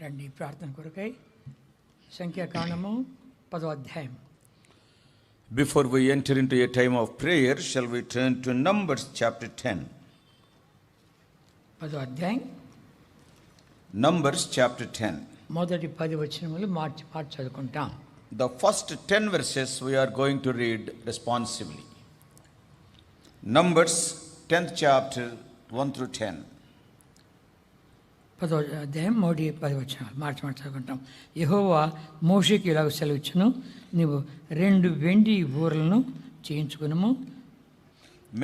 రండి ప్రార్థన కొరకై సంఖ్యాకాండము 10వ అధ్యాయం. Before we enter into a time of prayer, shall we turn to Numbers chapter 10? 10వ అధ్యాయం Numbers chapter 10. మొదటి 10 వచనములు మార్చి చదువుకుంటాం. The first 10 verses we are going to read responsively. Numbers 10th chapter 1 through 10. 10వ అధ్యాయం మొదటి 10 వచనాలు మార్చి చదువుకుంటాం. యెహోవా మోషేకి ఇలాగ సెలవిచ్చును, నీవు 2 వెండి బూరలను చేయించుకునుము.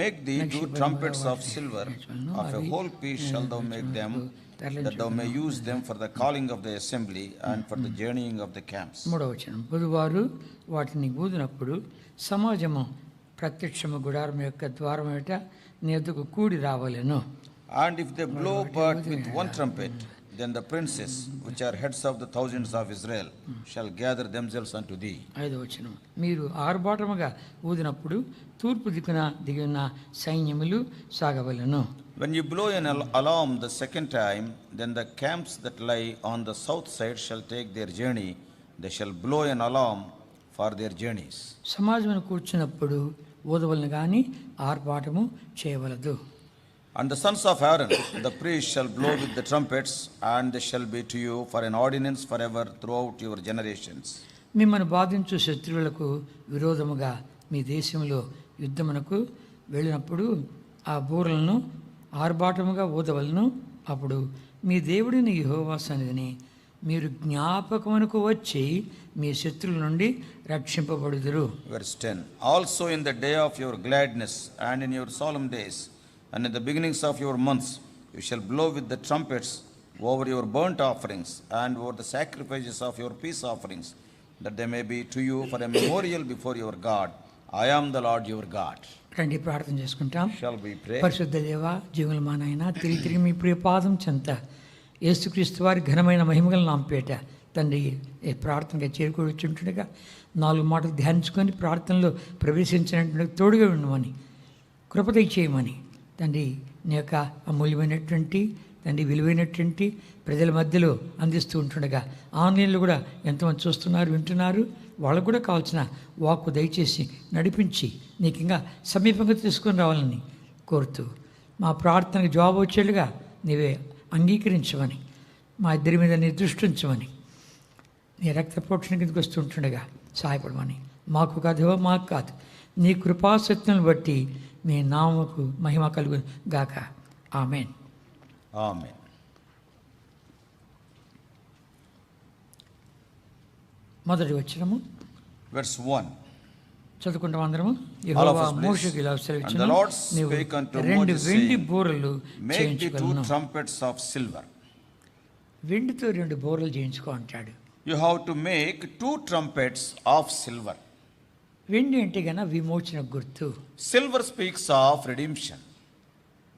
Make thee 2 trumpets of silver, of a whole piece shall thou make them, that thou may use them for the calling of the assembly and for the journeying of the camps. 3వ వచనం, బుధవారు వాటిని ఊదినప్పుడు సమాజము ప్రత్యక్షము గుడారం యొక్క ద్వారం ఎదుట నీ యొద్దకు కూడి రావలెను. And if they blow but with 1 trumpet, then the princes, which are heads of the thousands of Israel, shall gather themselves unto thee. 5వ వచనం, మీరు ఆర్భాటముగా ఊదినప్పుడు తూర్పు దిక్కున దిగిన సైన్యములు సాగవలెను. When you blow an alarm the second time, then the camps that lie on the south side shall take their journey. They shall blow an alarm for their journeys. సమాజమును కూర్చున్నప్పుడు ఊదవలను గాని ఆర్భాటము చేయవలదు. And the sons of Aaron, the priests, shall blow with the trumpets, and they shall be to you for an ordinance forever throughout your generations. మిమ్మల్ని బాధించు శత్రువులకు విరోధముగా మీ దేశంలో యుద్ధమునకు వెళ్ళినప్పుడు ఆ బూరలను ఆర్భాటముగా ఊదవలను. అప్పుడు మీ దేవుడిని యెహోవా సన్నిధిని మీరు జ్ఞాపకమునకు వచ్చి మీ శత్రువుల నుండి రక్షింపబడుదురు. Verse 10. Also in the day of your gladness and in your solemn days and in the beginnings of your months, you shall blow with the trumpets over your burnt offerings and over the sacrifices of your peace offerings, that they may be to you for a memorial before your God. I am the Lord your God. రండి ప్రార్థన చేసుకుంటాం. Shall we pray? పరిశుద్ధ దేవ, జీవుల మా నాయన, తిరిగి మీ ప్రియ పాదం చెంత యేసుక్రీస్తు వారి ఘనమైన మహిమగల నామపేట తండ్రి ఈ ప్రార్థనగా చేరుకొచ్చుంటుండగా 4 మాటలు ధ్యానించుకొని ప్రార్థనలో ప్రవేశించినటువంటి తోడుగా ఉండమని కృప చేయమని తండ్రి నీ యొక్క అమూల్యమైనటువంటి తండ్రి విలువైనటువంటి ప్రజల మధ్యలో అందిస్తూ ఉంటుండగా ఆన్లైన్లో కూడా ఎంతమంది చూస్తున్నారు, వింటున్నారు, వాళ్ళకు కూడా కావాల్సిన వాక్కు దయచేసి నడిపించి నీకు ఇంకా సమీపంగా తీసుకొని రావాలని కోరుతూ మా ప్రార్థనకు జవాబు వచ్చేట్టుగా నీవే అంగీకరించమని, మా ఇద్దరి మీద నీ దృష్టి ఉంచమని, నీ రక్త ప్రోక్షణ కిందకి వస్తుంటుండగా సహాయపడమని, మాకు కాదు మాకు కాదు నీ కృపాసత్యం బట్టి నీ నామకు మహిమ కలుగు గాక. ఆమేన్. Amen. మొదటి వచనము Verse 1. చదువుకుంటాం అందరము. All of Jehovah us, please. మోషేకు ఇలా And the సెలవిచ్చును, Lord నీవు spake unto 2 Moses, వెండి saying, బూరలు Make thee 2 చేయించుకొనుము. trumpets of silver. వెండితో 2 బూరలు చేయించుకో అంటాడు. You have to make 2 trumpets of silver. వెండి అంటే గన విమోచన గుర్తు, Silver speaks of redemption.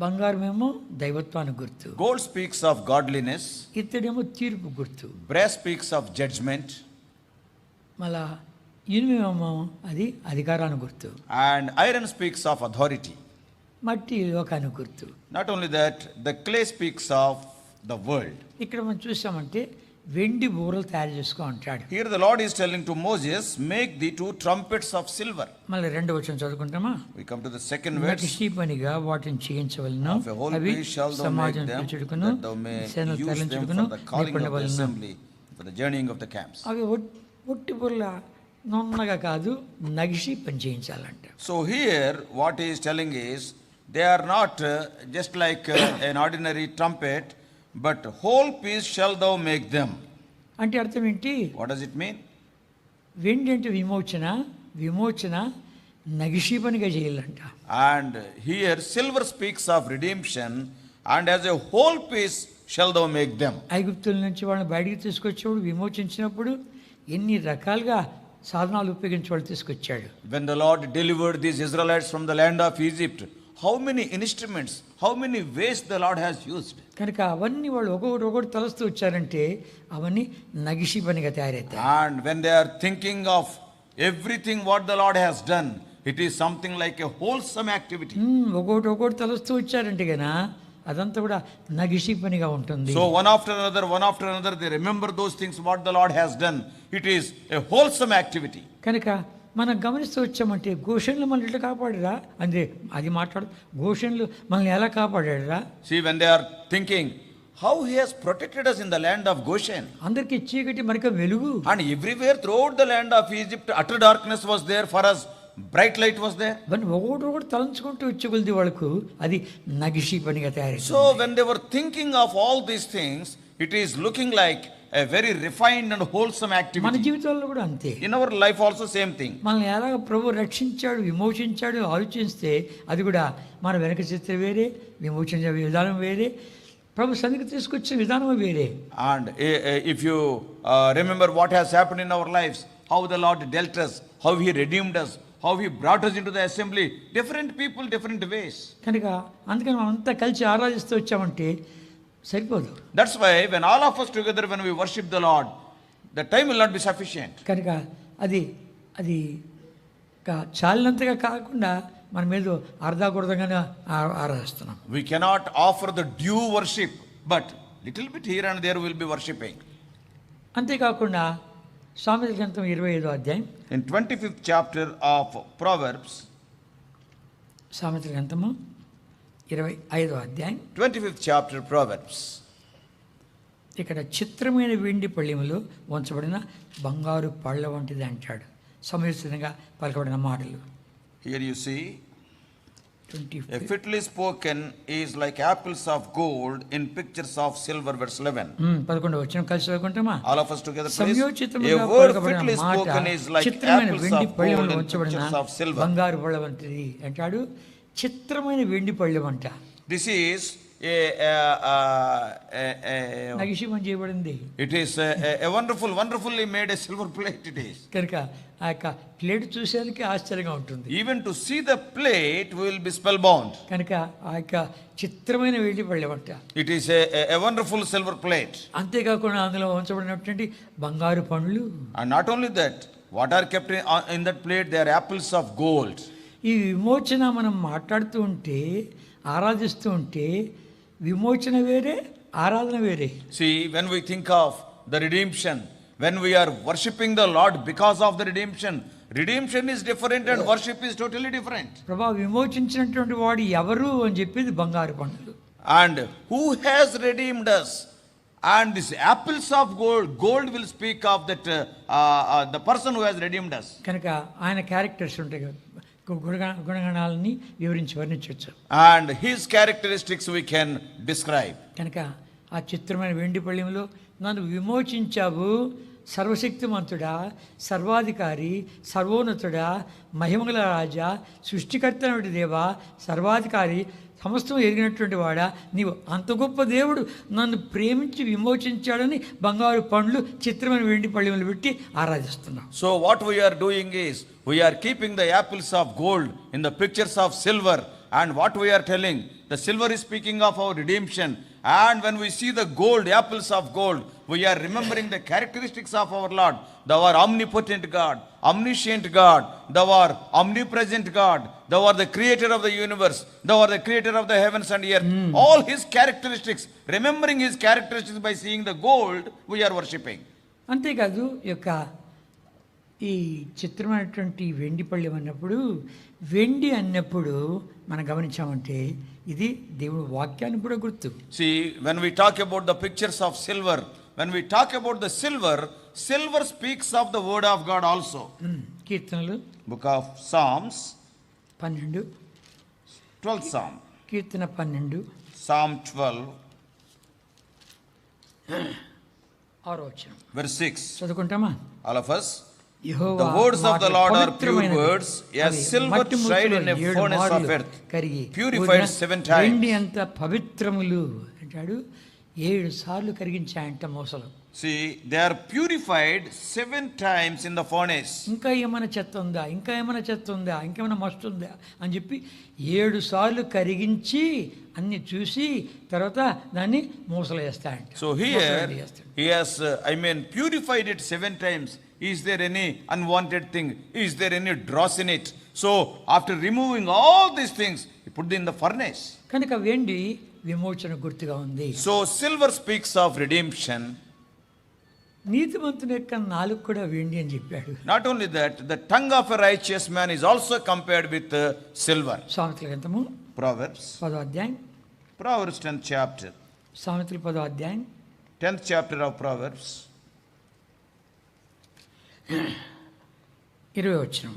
బంగారమేమో దైవత్వానికి గుర్తు, Gold speaks of godliness. ఇత్తడేమో తీర్పు గుర్తు, Brass speaks of judgment. మళ్ళా ఇనుమేమో అది అధికారానికి గుర్తు, And iron speaks of authority. మట్టి లోకానికి గుర్తు. Not only that, the clay speaks of the world. ఇక్కడ మనం చూసామంటే వెండి బూరలు తయారు చేసుకో అంటాడు. Here the Lord is telling to Moses, make the 2 trumpets of silver. మళ్ళీ 2వ వచనం చదువుకుంటామా. We come to the second verse. నక్షీపనిగా వాటిని చేయించవలను, Of a whole అవి piece shall thou make సమాజం them, పిలుచుడుకును that thou may సేనలు use them తరలించుడుకును for the calling of the నిపుణవలను. assembly, for the journeying of the camps. అవి ఒట్టి బుర్ల నున్నగా కాదు, నగిషి పని చేయించాలంట. So here what he is telling is, they are not just like an ordinary trumpet, but whole piece shall thou make them. అంటే అర్థం ఏంటి? What does it mean? వెండి అంటే విమోచన నగిషి పనిగా చేయాలంట. And here silver speaks of redemption, and as a whole piece shall thou make them. ఐగుప్తుల నుంచి వాళ్ళని బయటికి తీసుకొచ్చేవాడు, విమోచించినప్పుడు ఎన్ని రకాలుగా సాధనాలు ఉపయోగించి వాళ్ళు తీసుకొచ్చాడు. When the Lord delivered these Israelites from the land of Egypt, how many instruments, how many ways the Lord has used. కనుక అవన్నీ వాళ్ళు ఒకటి తలస్తూ వచ్చారంటే అవన్నీ నగిషి పనిగా తయారవుతాయి. And when they are thinking of everything what the Lord has done, it is something like a wholesome activity. ఒకటి తలస్తూ వచ్చారంటే గనా అదంతా కూడా నగిషి పనిగా ఉంటుంది. So one after another, they remember those things what the Lord has done. It is a wholesome activity. కనుక మనం గమనిస్తూ వచ్చామంటే గోషన్లు మనల్ని ఎట్లా కాపాడరా అంటే అది మాట్లాడు, గోషన్లు మనల్ని ఎలా కాపాడారా? See, when they are thinking how he has protected us in the land of Goshen. అందరికీ చీకటి మనకి వెలుగు. And everywhere throughout the land of Egypt, utter darkness was there. For us, bright light was there. ఒకటి తలంచుకుంటూ వచ్చి వాళ్ళకు అది నగిషి పనిగా తయారైంది. So when they were thinking of all these things, it is looking like a very refined and wholesome మన activity. జీవితాల్లో కూడా అంతే. In our life also same thing. మనల్ని ఎలాగ ప్రభు రక్షించాడు, విమోచించాడు ఆలోచిస్తే అది కూడా మన వెనక చిత్రం వేరే, విమోచించే విధానం వేరే, ప్రభు సన్నిధికి తీసుకొచ్చే విధానం వేరే. And if you remember what has happened in our lives, how the Lord dealt us, how he redeemed us, how he brought us into the assembly, different people, different ways. కనుక అందుకని మనం అంతా కలిసి ఆరాధిస్తూ వచ్చామంటే సరిపోదు. That's why when all of us together, when we worship the Lord, the time will not be sufficient. కనుక అది చాలినంతగా కాకుండా మనం ఏదో అర్ధాకుర్ధంగానే ఆరాధిస్తున్నాం. We cannot offer the due worship, but little bit here and there will be worshipping. అంతేకాకుండా సామెతల గ్రంథం 25వ అధ్యాయం, In 25th chapter of Proverbs, సామెతల గ్రంథము 25వ అధ్యాయం 25th chapter Proverbs, ఇక్కడ చిత్రమైన వెండి పళ్ళెములో ఉంచబడిన బంగారు పళ్ళ వంటిది అంటాడు. సమయోచితంగా పలకబడిన మాటలు. here you see, 25. a fitly spoken is like apples of gold in pictures of silver, verse 11. 11వ వచనం కలిసి చదువుకుంటామా? All of us together, please. సమయోచితముగా A word పలకబడిన fitly మాట spoken is like చిత్రమైన apples వెండి of gold పళ్ళెములో in ఉంచబడిన pictures of silver. బంగారు పళ్ళ వంటిది అంటాడు. చిత్రమైన వెండి పళ్ళెం అంట. This is నగిషిమం చేయబడింది. it is a wonderfully made a silver plate it is. కనుక ఆ యొక్క ప్లేట్ చూసేందుకు ఆశ్చర్యంగా ఉంటుంది. Even to see the plate we will be spellbound. కనుక ఆ యొక్క చిత్రమైన వెండి పళ్ళెం అంట. It is a wonderful silver plate. అంతేకాకుండా అందులో ఉంచబడినటువంటి బంగారు పండ్లు. And not only that, what are kept in that plate, they are apples of gold. ఈ విమోచన మనం మాట్లాడుతూ ఉంటే, ఆరాధిస్తూ ఉంటే విమోచన వేరే, ఆరాధన వేరే. See, when we think of the redemption, when we are worshipping the Lord because of the redemption is different and worship is totally different. ప్రభా విమోచించినటువంటి వాడు ఎవరు అని చెప్పేది బంగారు పండ్లు. And who has redeemed us? And these apples of gold will speak of that the person who has redeemed us. కనుక ఆయన characters ఉంటాయి కదా, గుణగణాలని వర్ణించవచ్చు. And his characteristics we can describe. కనుక ఆ చిత్రమైన వెండి పళ్ళెంలో నన్ను విమోచించావు, సర్వశక్తిమంతుడా, సర్వాధికారి, సర్వోన్నతుడా, మహిమగల రాజా, సృష్టికర్త దేవా, సర్వాధికారి, సమస్తం ఎరిగినటువంటి వాడా, నీవు అంత గొప్ప దేవుడు నన్ను ప్రేమించి విమోచించాడని బంగారు పండ్లు చిత్రమైన వెండి పళ్ళెములు పెట్టి ఆరాధిస్తున్నాం. So what we are doing is we are keeping the apples of gold in the pictures of silver, and what we are telling, the silver is speaking of our redemption, and when we see the gold, apples of gold, we are remembering the characteristics of our Lord. Thou art omnipotent God, omniscient God, thou art omnipresent God, thou art the creator of the universe, thou art the creator of the heavens and earth. All his characteristics, remembering his characteristics by seeing the gold, we are worshipping. అంతేకాదు ఈ యొక్క ఈ చిత్రమైనటువంటి వెండి పళ్ళెం అన్నప్పుడు, వెండి అన్నప్పుడు మనం గమనించామంటే ఇది దేవుడు వాక్యానికి కూడా గుర్తు. See, when we talk about the pictures of silver, when we talk about the silver speaks of the word of God also. కీర్తనలు Book of Psalms, 12, 12th Psalm, Keerthana 12, Psalm 12, 6వ వచనం, verse 6. చదువుకుంటామా? All of us. Jehovah The words of the Lord are pure పవిత్రమైనవి. words, as అవి silver మట్టి tried ముద్దలో in a 7 furnace of మార్లు earth, కరిగి purified 7 times. వెండి అంత పవిత్రములు అంటాడు. 7 సార్లు కరిగించాయంట మోసలు. See, they are purified 7 times in the furnace. ఇంకా ఏమైనా చెత్త ఉందా, ఇంకా ఏమైనా చెత్త ఉందా, ఇంకేమైనా మస్తు ఉందా అని చెప్పి 7 సార్లు కరిగించి అన్ని చూసి తర్వాత దాన్ని మూసలు వేస్తాయంట. So here he has purified it 7 times. Is there any unwanted thing? Is there any dross in it? So after removing all these things, he put it in the furnace. కనుక వెండి విమోచన గుర్తుగా ఉంది. So silver speaks of redemption. నీతిమంతుని యొక్క నాలుక కూడా వెండి అని చెప్పాడు. Not only that, the tongue of a righteous man is also compared with silver. సామెతల గ్రంథము Proverbs. 10వ అధ్యాయం. Proverbs 10th chapter. సామెతలు 10వ అధ్యాయం 10th chapter of Proverbs. 20వ వచనం.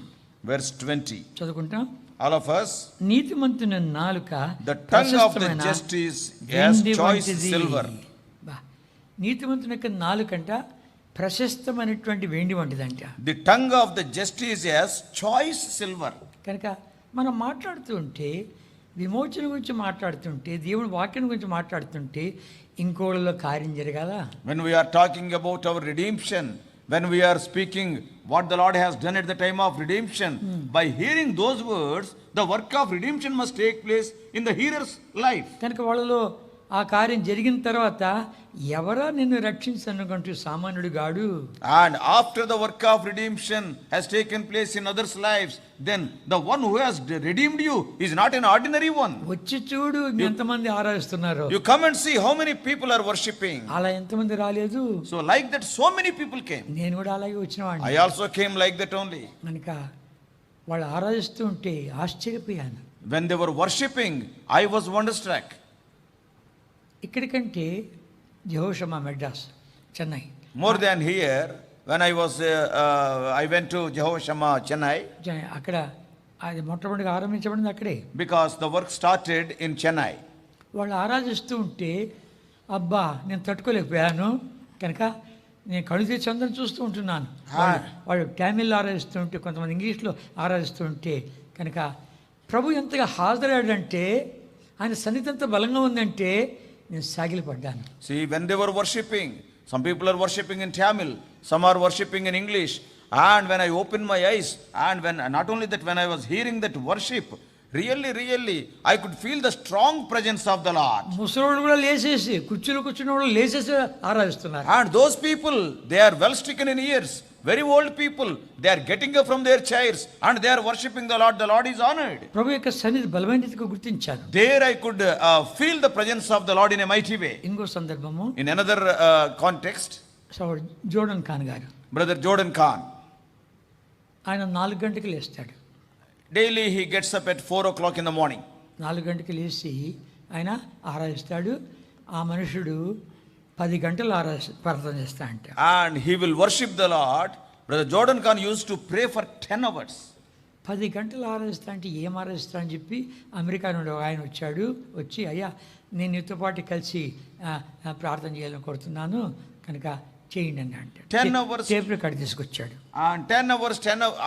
Verse 20. చదువుకుంటాం. All of us. నీతిమంతుని నాలుక The tongue of the ప్రశస్తమైన just is as వెండి choice వంటిది. silver. బా. నీతిమంతుని యొక్క నాలుకంట ప్రశస్తమైనటువంటి వెండి వంటిదంట. The tongue of the just is as choice silver. కనుక మనం మాట్లాడుతూ ఉంటే, విమోచన గురించి మాట్లాడుతుంటే, దేవుని వాక్యం గురించి మాట్లాడుతుంటే ఇంకోళ్ళలో కార్యం జరగాల. When we are talking about our redemption, when we are speaking what the Lord has done at the time of redemption, by hearing those words, the work of redemption must take place in the hearer's life. కనుక వాళ్ళలో ఆ కార్యం జరిగిన తర్వాత ఎవరా నిన్ను రక్షించనుకుంటూ సామాన్యుడు గాడు. And after the work of redemption has taken place in others' lives, then the one who has redeemed you is not an ordinary one. వచ్చి చూడు ఎంతమంది ఆరాధిస్తున్నారు. You come and see how many people are worshipping. అలా ఎంతమంది రాలేదు. So like that, so many people came. నేను కూడా అలాగే వచ్చిన వాడిని. I also came like that only. కనుక వాళ్ళు ఆరాధిస్తూ ఉంటే ఆశ్చర్యపోయాను. When they were worshipping, I was wonderstruck. ఇక్కడికంటే జెహోషమా Madras, Chennai. More than here, when I went to Jehoshama, Chennai, అక్కడ అది మొట్టమొదటిగా ఆరంభించబడింది అక్కడే. because the work started in Chennai. వాళ్ళు ఆరాధిస్తూ ఉంటే అబ్బా నేను తట్టుకోలేకపోయాను. కనుక నేను కళ్ళు తెచ్చి అందరం చూస్తూ ఉంటున్నాను. వాళ్ళు టామిల్ ఆరాధిస్తూ ఉంటే, కొంతమంది ఇంగ్లీష్లో ఆరాధిస్తూ ఉంటే, కనుక ప్రభు ఎంతగా హాజరయ్యాడంటే, ఆయన సన్నిధి ఎంత బలంగా ఉందంటే నేను సాగిలపడ్డాను. See, when they were worshipping, some people are worshipping in Tamil, some are worshipping in English. And when I opened my eyes, and when not only that, when I was hearing that worship, really, I could feel the strong presence of the Lord. ముసలోళ్ళు కూడా లేచేసి కుర్చీలో కూర్చున్న వాళ్ళు లేచేసి ఆరాధిస్తున్నారు. And those people, they are well stricken in years. Very old people, they are getting up from their chairs and they are worshipping the Lord. The Lord is honored. ప్రభు యొక్క సన్నిధి బలమైనదిగా గుర్తించాను. There I could feel the presence of the Lord in a mighty way. ఇంకో సందర్భము, In another context, Jordan Khan గారు, Brother Jordan Khan, ఆయన 4 గంటలకు లేస్తాడు. daily he gets up at 4 o'clock in the morning. 4 గంటలకు లేచి ఆయన ఆరాధిస్తాడు. ఆ మనుషుడు 10 గంటలు ప్రార్థన చేస్తా అంట. And he will worship the Lord. Brother Jordan Khan used to pray for 10 hours. 10 గంటలు ఆరాధిస్తా అంటే ఏం ఆరాధిస్తా అని చెప్పి అమెరికా నుండి ఆయన వచ్చి అయ్యా నేను నీతో పాటు కలిసి ప్రార్థన చేయాలని కోరుతున్నాను, కనుక చేయండి అని అంటే 10 hours టేప్ రికార్డ్ తీసుకొచ్చాడు. And 10 hours,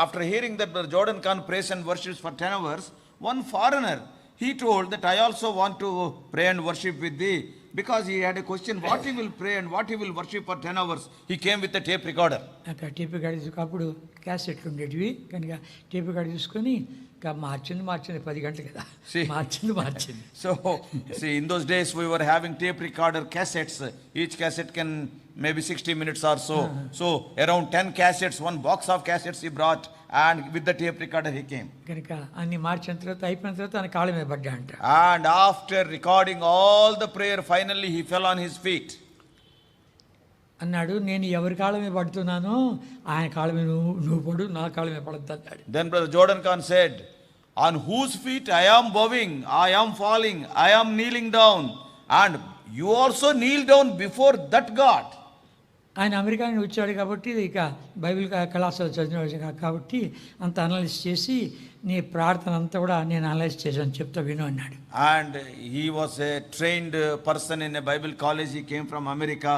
after hearing that Brother Jordan Khan prays and worships for 10 hours, one foreigner, he told that I also want to pray and worship with thee, because he had a question what he will pray and what he will worship for 10 hours. He came with a tape recorder. అక్కడ tape record అప్పుడు క్యాసెట్లు ఉండేటివి, కనుక tape record తీసుకొని మార్చింది 10 గంటలు కదా, మార్చింది. So, see, in those days we were having tape recorder cassettes. Each cassette can maybe 60 minutes or so. So, around 10 cassettes, one box of cassettes he brought, and with the tape recorder he came. కనుక అన్ని మార్చిన తర్వాత అయిపోయిన తర్వాత ఆయన కాళ్ళ మీద పడ్డా అంట. And after recording all the prayer, finally he fell on his feet. అన్నాడు, నేను ఎవరి కాళ్ళ మీద పడుతున్నానో ఆయన కాళ్ళ మీద నువ్వు పడు, నా కాళ్ళ మీద పడద్దు అన్నాడు. Then Brother Jordan Khan said, on whose feet I am bowing, I am falling, I am kneeling down, and you also kneel down before that God. ఆయన అమెరికా నుండి వచ్చాడు కాబట్టి, ఇక బైబిల్ కళాశాల చదివిన కాబట్టి అంత అనలైజ్ చేసి నీ ప్రార్థన అంతా కూడా నేను అనలైజ్ చేశాను చెప్తా విను అన్నాడు. And he was a trained person in a Bible college. He came from America,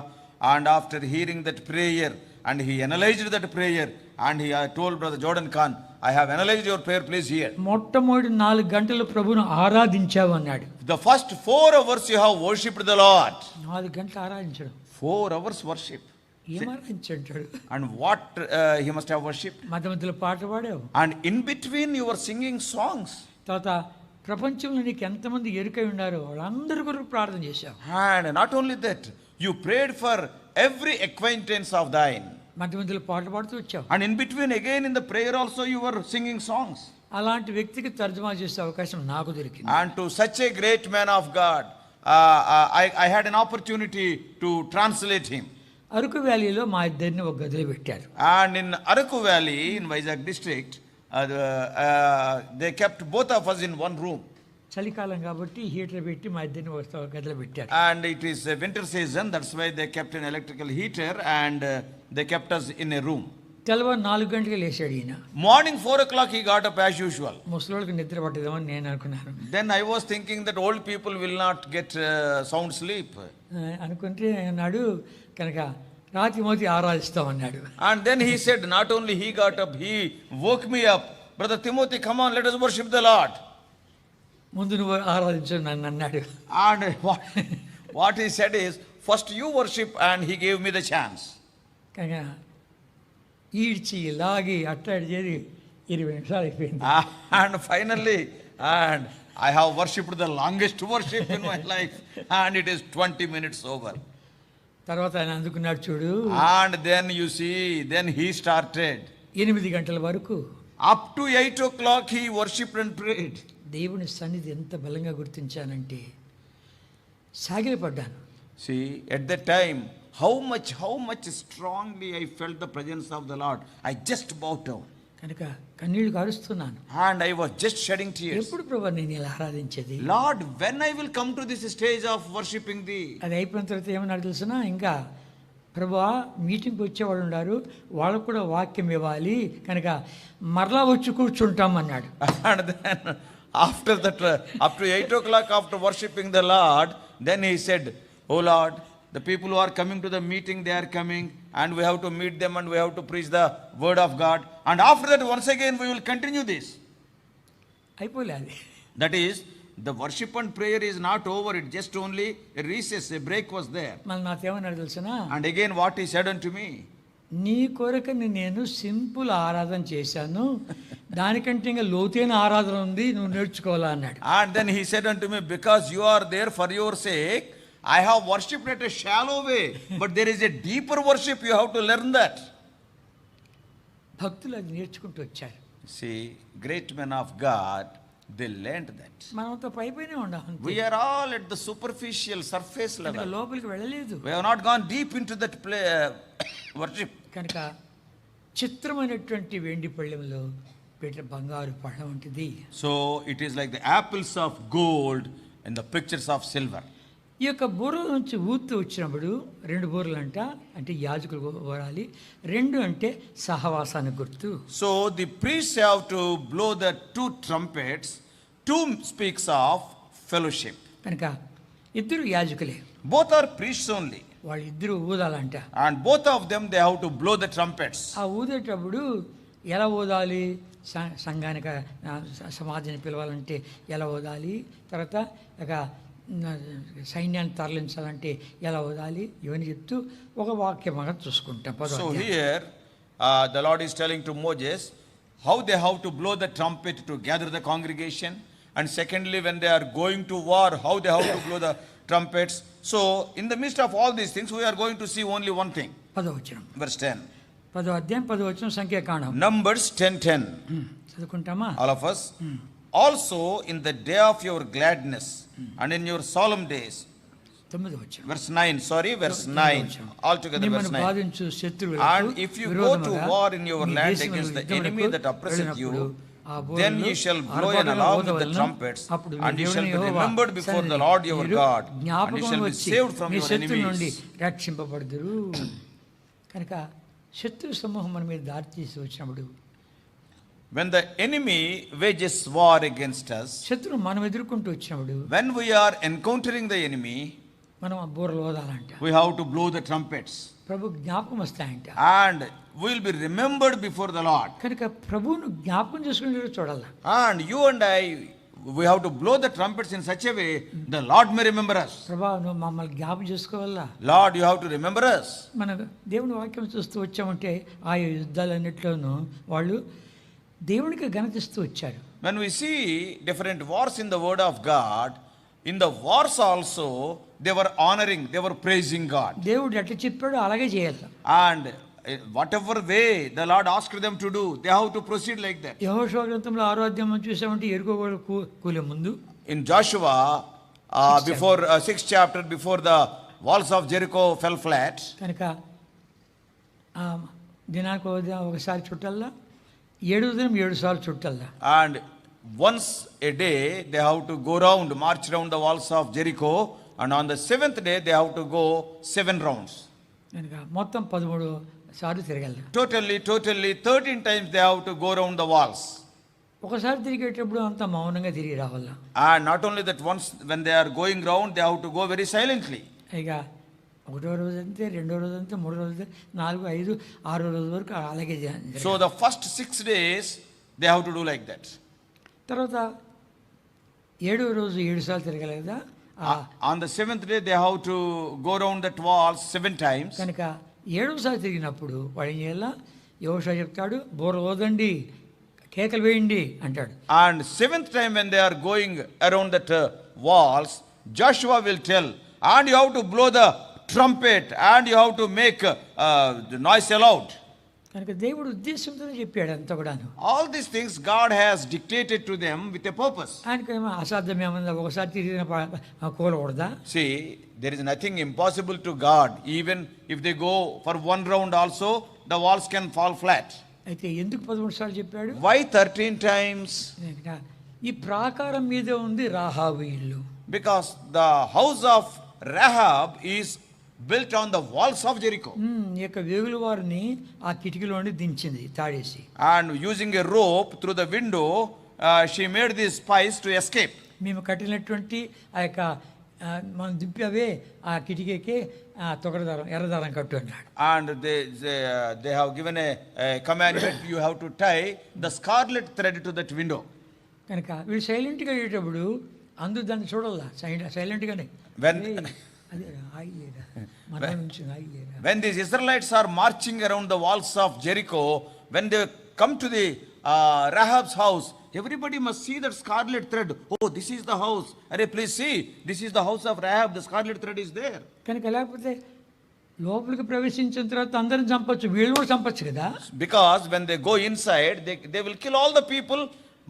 and after hearing that prayer, and he analyzed that prayer, and he told Brother Jordan Khan, I have analyzed your prayer, please hear. మొట్టమొదటి 4 గంటలు ప్రభువును ఆరాధించావు అన్నాడు. The first 4 hours you have worshipped the Lord. 4 గంటలు ఆరాధించడం. 4 hours worship. ఏం ఆరాధించాడు? And what he must have worshipped. మధ్యలో పాట పాడావు. And in between you were singing songs. తర్వాత ప్రపంచంలో నీకు ఎంతమంది ఎరుకై ఉన్నారో వాళ్ళందరి కొరకు ప్రార్థన చేశావు. And not only that, you prayed for every acquaintance of thine. మధ్యలో పాటలు పాడుతూ వచ్చావు. And in between again in the prayer also you were singing songs. అలాంటి వ్యక్తికి తర్జుమా చేసే అవకాశం నాకు దొరికింది. And to such a great man of God, I had an opportunity to translate him. Araku వ్యాలీలో మా ఇద్దరిని ఒక గదిలో పెట్టారు. And in Araku Valley, in Vizag district, they kept both of us in one room. చలికాలం కాబట్టి హీటర్ పెట్టి మా ఇద్దరిని ఒక గదిలో పెట్టారు. And it is a winter season, that's why they kept an electrical heater and they kept us in a room. తెల్లవారు 4 గంటలకు లేచాడు ఈయన. Morning 4 o'clock he got up as usual. ముసలోళ్ళకి నిద్ర పట్టదేమని నేను అనుకున్నాను. Then I was thinking that old people will not get sound sleep. అనుకుంటే అన్నాడు కనుక రాత్రి Moti ఆరాధిస్తామన్నాడు. And then he said, not only he got up, he woke me up. Brother Timothy, come on, let us worship the Lord. ముందు నువ్వు ఆరాధించు నన్ను అన్నాడు. And what he said is, first you worship, and he gave me the chance. కనుక ఈడ్చి లాగి అట్టాడి చేరి 20 నిమిషాలు అయిపోయింది. And finally, and I have worshipped the longest worship in my life, and it is 20 minutes over. తర్వాత ఆయన అందుకున్నాడు చూడు. And then you see, then he started. 8 గంటల వరకు Up to 8 o'clock he worshipped and prayed. దేవుని సన్నిధి ఎంత బలంగా గుర్తించానంటే సాగిలపడ్డాను. See, at that time, how much strongly I felt the presence of the Lord. I just bowed down. కనుక కన్నీళ్లు కారుస్తున్నాను. And I was just shedding tears. ఎప్పుడు ప్రభువా నేను ఇలా ఆరాధించేది? Lord, when I will come to this stage of worshipping thee? అది అయిపోయిన తర్వాత ఏమన్నాడు తెలుసునా, ఇంకా ప్రభువా మీటింగ్కి వచ్చేవాళ్ళు ఉన్నారు, వాళ్ళకు కూడా వాక్యం ఇవ్వాలి కనుక మరలా వచ్చి కూర్చుంటాం అన్నాడు. And then after that, up to 8 o'clock after worshipping the Lord, then he said, oh Lord, the people who are coming to the meeting, they are coming, and we have to meet them and we have to preach the word of God. And after that, once again, we will continue this. అయిపోలే అది. That is, the worship and prayer is not over, it just only a recess, a break was there. మళ్ళీ నాకేమన్నాడు తెలుసునా, And again what he said unto me, నీ కొరకని నేను simple ఆరాధన చేశాను, దానికంటే ఇంకా లోతైన ఆరాధన ఉంది, నువ్వు నేర్చుకోవాలా అన్నాడు. And then he said unto me, because you are there for your sake, I have worshipped at a shallow way, but there is a deeper worship, you have to learn that. భక్తులు అది నేర్చుకుంటూ వచ్చారు. See, great men of God, they learned that. మనమంతా పైపైనే ఉండాలి. We are all at the superficial surface level. లోపలికి వెళ్ళలేదు. We have not gone deep into that worship. కనుక చిత్రమైనటువంటి వెండి పళ్ళెంలో పెట్టిన బంగారు పళ్ళెం వంటిది. So it is like the apples of gold and the pictures of silver. ఈ యొక్క బూరల నుంచి ఊత్తు వచ్చినప్పుడు 2 బూరలు అంటే యాజకులు ఊరాలి, 2 అంటే సహవాసానికి గుర్తు. So the priests have to blow the 2 trumpets. 2 speaks of fellowship. కనుక ఇద్దరు యాజకులే. Both are priests only. వాళ్ళు ఇద్దరు ఊదాలంట. And both of them, they have to blow the trumpets. ఆ ఊదేటప్పుడు ఎలా ఊదాలి, సంఘానికి సమాజాన్ని పిలవాలంటే ఎలా ఊదాలి, తర్వాత ఇక సైన్యాన్ని తరలించాలంటే ఎలా ఊదాలి, ఇవన్నీ చెప్తూ ఒక వాక్యமாக చూసుకుంటాం. So here the Lord is telling to Moses how they have to blow the trumpet to gather the congregation, and secondly when they are going to war, how they have to blow the trumpets. So in the midst of all these things, we are going to see only one thing. 10వ వచనం, Verse 10. 10వ అధ్యాయం 10వ వచనం, సంఖ్యాకాండం. Numbers 10:10. చదువుకుంటామా? All of us. Also in the day of your gladness and in your solemn days. 9వ వచనం. Verse 9, sorry, verse 9. Altogether verse 9. బాధించు శత్రువులకు And if you go to war in your land against the enemy that oppresseth you, then ye shall blow an alarm with the trumpets, and ye shall be remembered before the Lord your God, and ye shall be saved from your enemies. రక్షింపబడుదురు. కనుక శత్రు సమూహం మన మీద దాడి చేసి వచ్చినప్పుడు, when the enemy wages war against us, శత్రువు మనం ఎదుర్కొంటూ వచ్చినప్పుడు, when we are encountering the enemy, మనం ఆ బూరలు ఊదాలంట. we have to blow the trumpets. ప్రభు జ్ఞాపకం వస్తాయంట. And we will be remembered before the Lord. కనుక ప్రభువును జ్ఞాపకం చేసుకునేటట్టు చూడాలి. And you and I, we have to blow the trumpets in such a way the Lord may remember us. ప్రభా నువ్వు మమ్మల్ని జ్ఞాపకం చేసుకోవాలా. Lord, you have to remember us. మన దేవుని వాక్యం చూస్తూ వచ్చామంటే ఆయా యుద్ధాలన్నిట్లోనూ వాళ్ళు దేవునికి ఘనతిస్తూ వచ్చారు. When we see different wars in the word of God, in the wars also they were honoring, they were praising God. దేవుడు ఎట్లా చెప్పాడో అలాగే చేయాలి. And whatever way the Lord asked them to do, they have to proceed like that. యెహోషువ గ్రంథంలో 6వ అధ్యాయం చూసామంటే ఎరుకో కూలే ముందు, in Joshua before 6th chapter, before the walls of Jericho fell flat. కనుక దినానికి ఒకసారి చుట్టల్లా 7వ దినం 7 సార్లు చుట్టల్లా. And once a day they have to go round, march round the walls of Jericho, and on the 7th day they have to go 7 rounds. కనుక మొత్తం 13 సార్లు తిరగాలి. Totally 13 times they have to go round the walls. ఒకసారి తిరిగేటప్పుడు అంత మౌనంగా తిరిగి రావాల. And not only that, once when they are going round they have to go very silently. ఇక 1వ రోజు అంతే, 2వ రోజు అంతే, 3వ రోజు అంతే, 4, 5, 6వ రోజు వరకు అలాగే చేయాలి. So the first 6 days they have to do like that. తర్వాత 7వ రోజు 7 సార్లు తిరగాలి కదా. On the 7th day they have to go round that walls 7 times. కనుక 7వ సారి తిరిగినప్పుడు వాడు ఏం చేయాలా, యెహోషువ చెప్తాడు, బోర ఊదండి, కేకలు వేయండి అంటాడు. And 7th time when they are going around that walls, Joshua will tell, and you have to blow the trumpet and you have to make the noise aloud. కనుక దేవుడు ఉద్దేశంతోనే చెప్పాడు అంతా కూడాను. All these things God has dictated to them with a purpose. ఆయనకేమో అసాధ్యం ఏమన్నా, ఒకసారి తిరిగిన కూలకూడదా? See, there is nothing impossible to God. Even if they go for 1 round also, the walls can fall flat. అయితే ఎందుకు 13 సార్లు చెప్పాడు? Why 13 times? ఈ ప్రాకారం మీద ఉంది రాహాబు ఇల్లు. Because the house of Rahab is built on the walls of Jericho. ఈ యొక్క వేగుల వారిని ఆ కిటికీలోని దించింది తాడేసి. And using a rope through the window, she made these spies to escape. మేము కట్టినటువంటి ఆ యొక్క మనం దింపవే ఆ కిటికీకి తొగరదారం, ఎర్రదారం కట్టు అన్నాడు. And they have given a commandment, you have to tie the scarlet thread to that window. కనుక వీళ్ళు సైలెంట్గా అయ్యేటప్పుడు అందరూ దాన్ని చూడాల, సైలెంట్గానే. When these Israelites are marching around the walls of Jericho, when they come to the Rahab's house, everybody must see that scarlet thread. Oh, this is the house. Arey, please see, this is the house of Rahab. The scarlet thread is there. కనుక లేకపోతే లోపలికి ప్రవేశించిన తర్వాత అందరిని చంపొచ్చు, వీళ్ళు కూడా చంపొచ్చు కదా. Because when they go inside, they will kill all the people.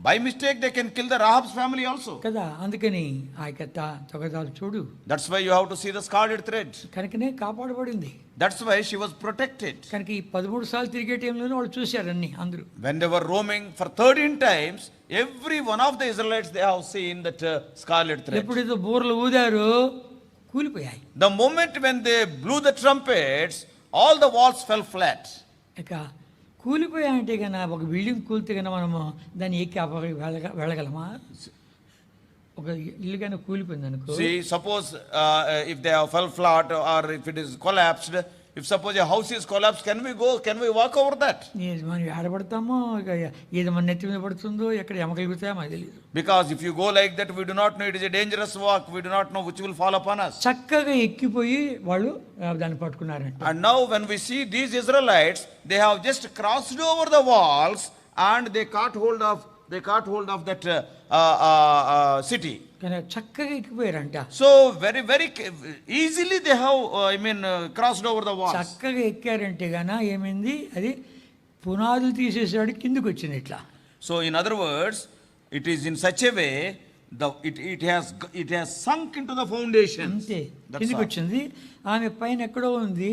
By mistake they can kill the Rahab's family also. కదా, అందుకని ఆ యొక్క తొగదాలు చూడు. That's why you have to see the scarlet thread. కనుకనే కాపాడబడింది. That's why she was protected. కనుక ఈ 13 సార్లు తిరిగే టైంలోనే వాళ్ళు చూశారు అన్ని అందరూ. When they were roaming for 13 times, every one of the Israelites they have seen that scarlet thread. ఎప్పుడైతే బూరలు ఊదారో కూలిపోయాయి. The moment when they blew the trumpets, all the walls fell flat. ఇక కూలిపోయాయంటే కన్నా ఒక బిల్డింగ్ కూలితే కన్నా మనము దాన్ని ఎక్కి వెళ్ళగలమా? ఒక ఇల్లు కానీ కూలిపోయింది అనుకో. See, suppose if they have fell flat or if it is collapsed, if suppose a house is collapsed, can we walk over that? మనం ఆడబడతామో, ఇక ఏది మన నెత్తి మీద పడుతుందో, ఎక్కడ ఎమకలుగుతాయో మనకు తెలియదు. Because if you go like that, we do not know, it is a dangerous walk, we do not know which will fall upon us. చక్కగా ఎక్కిపోయి వాళ్ళు దాన్ని పట్టుకున్నారంట. And now when we see these Israelites, they have just crossed over the walls and they caught hold of that city. కానీ చక్కగా ఎక్కిపోయారంట. So very easily they have crossed over the walls. చక్కగా ఎక్కారంటే గానా ఏమైంది, అది పునాదులు తీసేసాడు, కిందకి వచ్చింది ఇట్లా. So in other words, it is in such a way it has sunk into the foundation. అంతే, కిందకి వచ్చింది. ఆమె పైన ఎక్కడో ఉంది,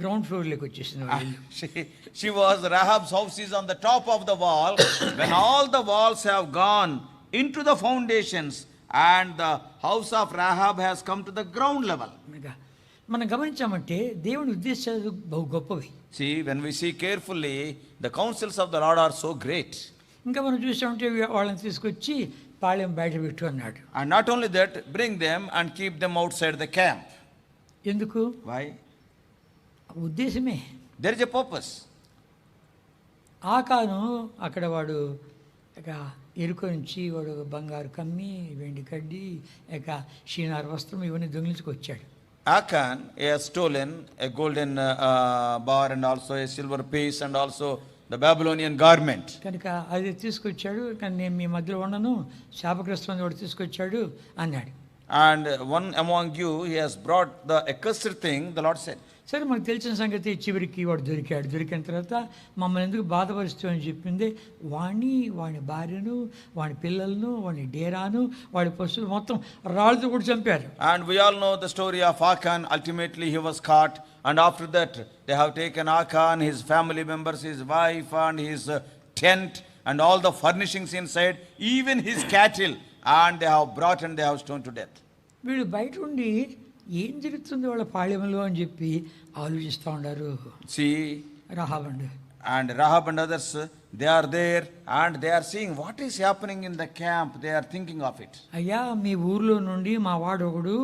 గ్రౌండ్ ఫ్లోర్లోకి వచ్చేసింది. She was, Rahab's house is on the top of the wall. When all the walls have gone into the foundations and the house of Rahab has come to the ground level. మనం గమనించామంటే దేవుని ఉద్దేశాలు బహు గొప్పవి. See, when we see carefully, the counsels of the Lord are so great. ఇంకా మనం చూసామంటే వాళ్ళని తీసుకొచ్చి పాళెం బయట పెట్టు అన్నాడు. And not only that, bring them and keep them outside the camp. ఎందుకు? Why? ఉద్దేశమే. There is a purpose. ఆకాను అక్కడ వాడు ఇక ఎరుక నుంచి వాడు బంగారు కమ్మి, వెండి కడ్డి, ఇక షీనార్ వస్త్రం ఇవన్నీ దొంగిలించుకొచ్చాడు. Achan has stolen a golden bar and also a silver piece and also the Babylonian garment. కనుక అది తీసుకొచ్చాడు, కానీ నేను మీ మధ్యలో ఉండను, శాపగ్రస్తుని వాడు తీసుకొచ్చాడు అన్నాడు. And one among you, he has brought the accursed thing, the Lord said. సరే మనకు తెలిసిన సంగతి, చివరికి వాడు దొరికిన తర్వాత మమ్మల్ని ఎందుకు బాధపరుస్తూ అని చెప్పింది, వాని భార్యను, వాని పిల్లలను, వాని డేరాను, వాడి పశువులు మొత్తం రాళ్ళతో కూడా చంపారు. And we all know the story of Achan. Ultimately he was caught, and after that they have taken Achan, his family members, his wife and his tent and all the furnishings inside, even his cattle, and they have brought and they have stoned to death. వీళ్ళు బయట ఉండి ఏం జరుగుతుంది వాళ్ళ పాళెంలో అని చెప్పి ఆలోచిస్తూ ఉన్నారు. See, Rahab and Rahab and others, they are there and they are seeing what is happening in the camp. They are thinking of it. అయ్యా, మీ ఊర్లో నుండి మా వాడు ఒకడు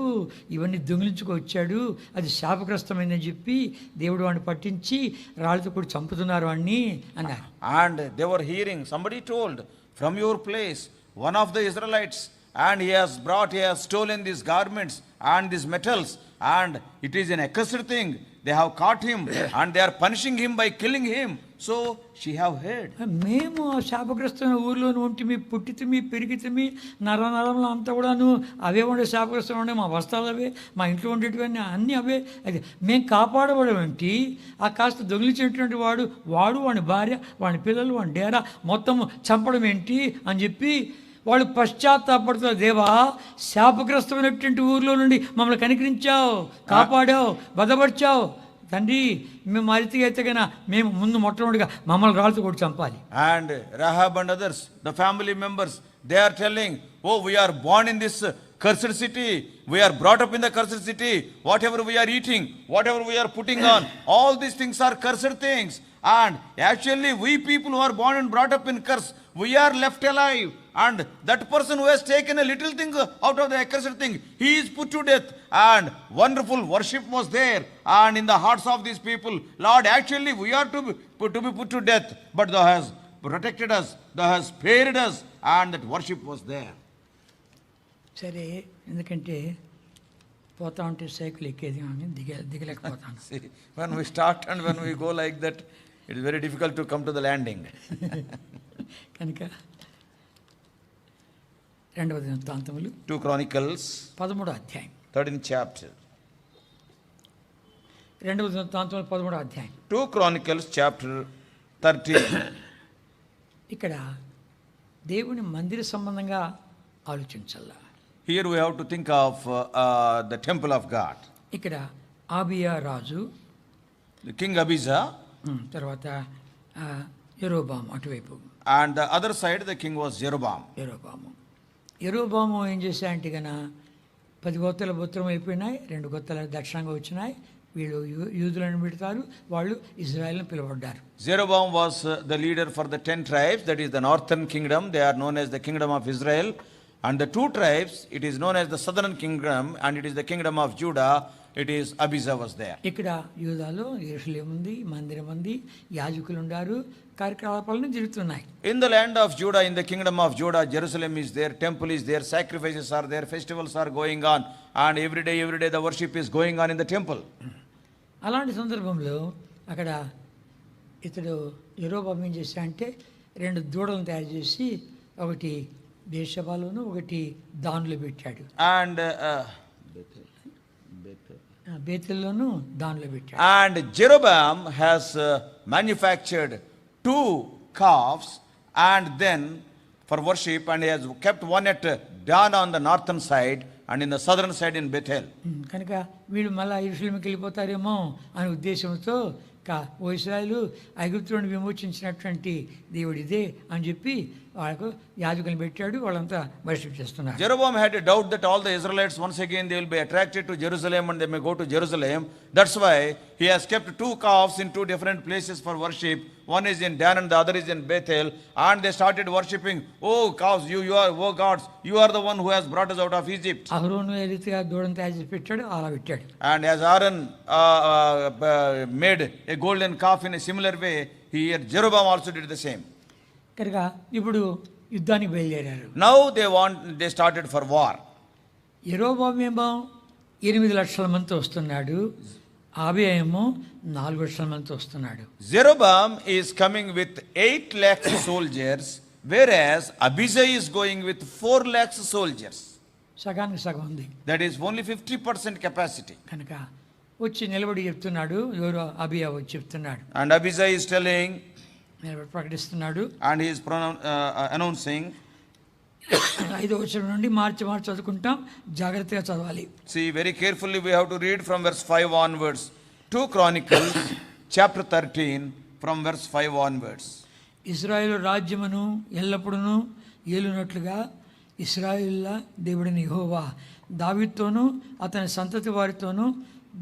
ఇవన్నీ దొంగిలించుకొచ్చాడు, అది శాపగ్రస్తమైందని చెప్పి దేవుడు వాడిని పట్టించి రాళ్ళతో కూడా చంపుతున్నారు వాడిని అన్నారు. And they were hearing, somebody told, from your place, one of the Israelites, and he has stolen these garments and these metals, and it is an accursed thing. They have caught him and they are punishing him by killing him. So she have heard. మేము ఆ శాపగ్రస్తమైన ఊర్లోనే ఉంటిమి, పుట్టితిమి, పెరిగితిమి, నరంలో అంతా కూడాను అవే ఉండే శాపగ్రస్తం ఉండే, మా వస్త్రాలు అవే, మా ఇంట్లో ఉండేటివన్నీ అన్నీ అవే. అది మేము కాపాడబడమేంటి, ఆ కాస్త దొంగిలించేటువంటి వాడు వాడి భార్య, వాడి పిల్లలు, వాడి డేరా మొత్తం చంపడం ఏంటి అని చెప్పి వాళ్ళు పశ్చాత్తాపడుతున్నారు. దేవా, శాపగ్రస్తమైనటువంటి ఊర్లో నుండి మమ్మల్ని కనికరించావు, కాపాడావు, బలపరిచావు తండ్రి. మేము ఆ రీతిగా అయితే కన్నా మేము ముందు మొట్టమొదటిగా మమ్మల్ని రాళ్ళతో కూడా చంపాలి. And Rahab and others, the family members, they are telling, oh, we are born in this cursed city, we are brought up in the cursed city, whatever we are eating, whatever we are putting on, all these things are cursed things. And actually we people who are born and brought up in curse, we are left alive, and that person who has taken a little thing out of the accursed thing, he is put to death. And wonderful worship was there, and in the hearts of these people, Lord, actually we are to be put to death, but thou hast protected us, thou hast spared us, and that worship was there. సరే, ఎందుకంటే పోతా ఉంటే cycle ఎక్కేది అని దిగలేకపోతాను. See, when we start and when we go like that, it is very difficult to come to the landing. కనుక 2వ దినవృత్తాంతములు 2 Chronicles 13వ అధ్యాయం, 13th chapter. 2వ దినవృత్తాంతములు 13వ అధ్యాయం. 2 Chronicles chapter 13. ఇక్కడ దేవుని మందిర సంబంధంగా ఆలోచించాలా. Here we have to think of the temple of God. ఇక్కడ ఆబియా రాజు, The king Abijah, తర్వాత యెరోబాము అటువైపు, and the other side the king was Jeroboam. యెరోబాము ఏం చేశాయంటే కన్నా 10 గోత్రాల గోత్రం అయిపోయినాయి, 2 గోత్రాల దక్షిణంగా వచ్చినాయి. వీళ్ళు యూదులను పెడతారు, వాళ్ళు ఇజ్రాయెల్ని పిలువబడ్డారు. Jeroboam was the leader for the 10 tribes, that is the northern kingdom. They are known as the kingdom of Israel. And the 2 tribes, it is known as the southern kingdom, and it is the kingdom of Judah. It is Abijah was there. ఇక్కడ యూదాలో యెరూషలేము ఉంది, మందిరం ఉంది, యాజకులు ఉన్నారు, కార్యకలాపాలను జరుగుతున్నాయి. In the land of Judah, in the kingdom of Judah, Jerusalem is there, temple is there, sacrifices are there, festivals are going on, and every day the worship is going on in the temple. అలాంటి సందర్భంలో అక్కడ ఇతడు యెరోబాము ఏం చేశాడంటే 2 దూడలను తయారు చేసి ఒకటి బేర్షెబాలోను ఒకటి దానులో పెట్టాడు. And బేతెల్లోను దానిలో పెట్టాడు. And Jeroboam has manufactured 2 calves and then for worship, and he has kept one at Dan on the northern side and in the southern side in Bethel. కనుక వీళ్ళు మళ్ళీ యెరూషలేముకి వెళ్ళిపోతారేమో అనే ఉద్దేశంతో ఓ ఇశ్రాయేలు ఐగుప్తు నుండి విమోచించినటువంటి దేవుడు ఇదే అని చెప్పి వాళ్ళకు యాజకులను పెట్టాడు, వాళ్ళంతా వర్షిప్ చేస్తున్నారు. Jeroboam had a doubt that all the Israelites once again they will be attracted to Jerusalem and they may go to Jerusalem. That's why he has kept 2 calves in 2 different places for worship. One is in Dan and the other is in Bethel, and they started worshipping. Oh calves, you are, oh gods, you are the one who has brought us out of Egypt. అహరోను ఏ రీతిగా దూడను తయారు చేసి పెట్టాడు అలా పెట్టాడు. And as Aaron made a golden calf in a similar way, here Jeroboam also did the same. కనుక ఇప్పుడు యుద్ధానికి బయలుదేరారు. Now they started for war. యెరోబాము ఏమో 8 లక్షల మందితో వస్తున్నాడు, ఆబియా ఏమో 4 లక్షల మందితో వస్తున్నాడు. Jeroboam is coming with 8 lakhs soldiers, whereas Abijah is going with 4 lakhs soldiers. సగానికి సగం ఉంది. That is only 50% capacity. కనుక వచ్చి నిలబడి చెప్తున్నాడు. ఎవరో అబియా వచ్చి చెప్తున్నాడు, And Abijah is telling, నిలబడి ప్రకటిస్తున్నాడు. and he is announcing. 5వ వచనం నుండి మార్చి చదువుకుంటాం, జాగ్రత్తగా చదవాలి. See, very carefully we have to read from verse 5 onwards. 2 Chronicles chapter 13 from verse 5 onwards. ఇశ్రాయేలు రాజ్యమును ఎల్లప్పుడూ ఏలునట్లుగా ఇశ్రాయేలుల దేవుడిని యెహోవా దావీదుతోనూ అతని సంతతి వారితోనూ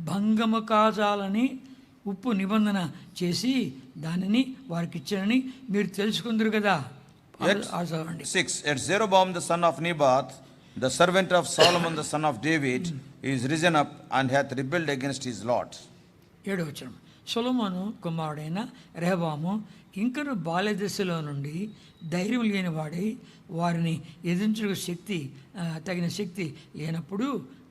భంగము కాజాలని ఉప్పు నిబంధన చేసి దానిని వారికి ఇచ్చానని మీరు తెలుసుకుందరు కదా. 6. Yet Jeroboam the son of Nebat, the servant of Solomon the son of David, is risen up and hath rebelled against his Lord. 7వ వచనం. సొలొమోను కుమారుడైన రెహబాము ఇంకను బాల్యదశలో నుండి ధైర్యం లేని వాడై వారిని ఎదిరించు తగిన శక్తి లేనప్పుడు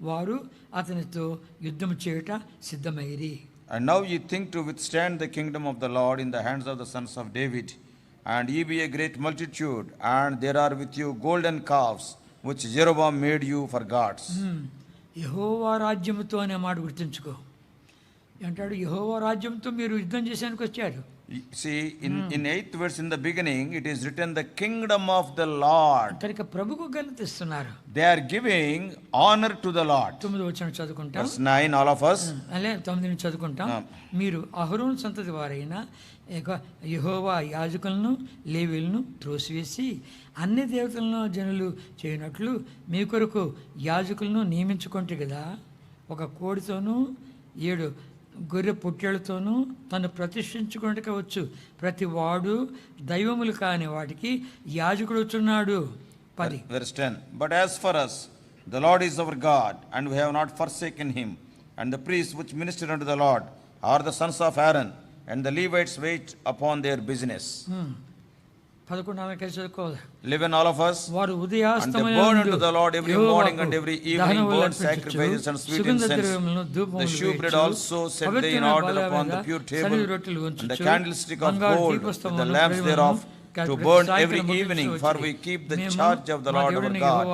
వారు అతనితో యుద్ధం చేయుట సిద్ధమైరి. And now ye think to withstand the kingdom of the Lord in the hands of the sons of David, and ye be a great multitude, and there are with you golden calves which Jeroboam made you for gods. యెహోవా రాజ్యముతో అనే మాట గుర్తుంచుకో. అంటాడు, యెహోవా రాజ్యంతో మీరు యుద్ధం చేసేందుకు వచ్చారు. See, in 8th verse in the beginning, it is written the kingdom of the Lord. కనుక ప్రభుకు ఘనత ఇస్తున్నారు. They are giving honor to the Lord. 9వ వచనం చదువుకుంటాం. Verse 9, all of us. అలే 9 నుంచి చదువుకుంటాం. మీరు అహరోను సంతతి వారైన యెహోవా యాజకులను లేవీయులను త్రోసివేసి అన్ని దేవతలను జనులు చేయనట్లు మీ కొరకు యాజకులను నియమించుకుంటే కదా. ఒక కోడితోనూ 7 గొర్రె పొట్టేళ్లతోనూ తను ప్రతిష్ఠించుకుంటూ వచ్చు ప్రతి వాడు దైవములు కాని వాటికి యాజకుడు వచ్చున్నాడు. 10. Verse 10. But as for us, the Lord is our God, and we have not forsaken him. And the priests which minister unto the Lord are the sons of Aaron, and the Levites wait upon their business. 11 కలిసి చదువుకోవాలి. 11, all of us. వారు And they burn unto the Lord every morning and every evening burnt sacrifices and sweet incense. The shewbread also set they in order upon the pure table, and the candlestick of gold with the lamps thereof to burn every evening. For we keep the charge of the Lord our God,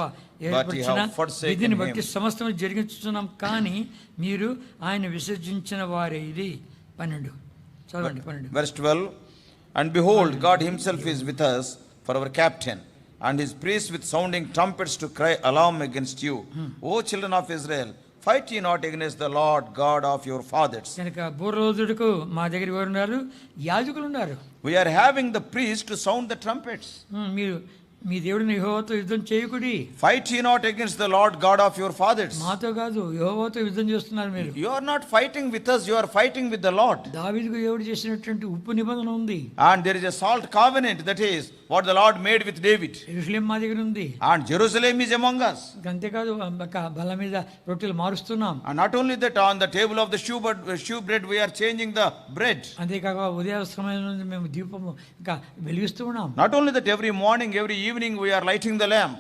but ye have forsaken him. సమస్తం జరిగించుచున్నాం కానీ మీరు ఆయన విసర్జించిన వారే. ఇది 12 చదవండి. 12. Verse 12. And behold, God himself is with us for our captain, and his priests with sounding trumpets to cry alarm against you. O children of Israel, fight ye not against the Lord God of your fathers. కనుక బూరలోదుడుకు మా దగ్గర ఎవరు ఉన్నారు? యాజకులు ఉన్నారు. We are having the priests to sound the trumpets. మీరు మీ దేవుడిని యెహోవాతో యుద్ధం చేయకుడి. Fight ye not against the Lord God of your fathers. మాతో కాదు, యెహోవాతో యుద్ధం చేస్తున్నారు మీరు. You are not fighting with us, you are fighting with the Lord. దావీదుకు దేవుడు చేసినటువంటి ఉప్పు నిబంధన ఉంది. And there is a salt covenant, that is what the Lord made with David. యెరూషలేము మా దగ్గర ఉంది. And Jerusalem is among us. అంతేకాదు బల్ల మీద రొట్టెలు మారుస్తున్నాం. And not only that, on the table of the shewbread we are changing the bread. అంతేకాక ఉదయ సమయం నుండి మేము దీపము ఇంకా వెలిగిస్తూ ఉన్నాం. Not only that, every morning, every evening we are lighting the lamp.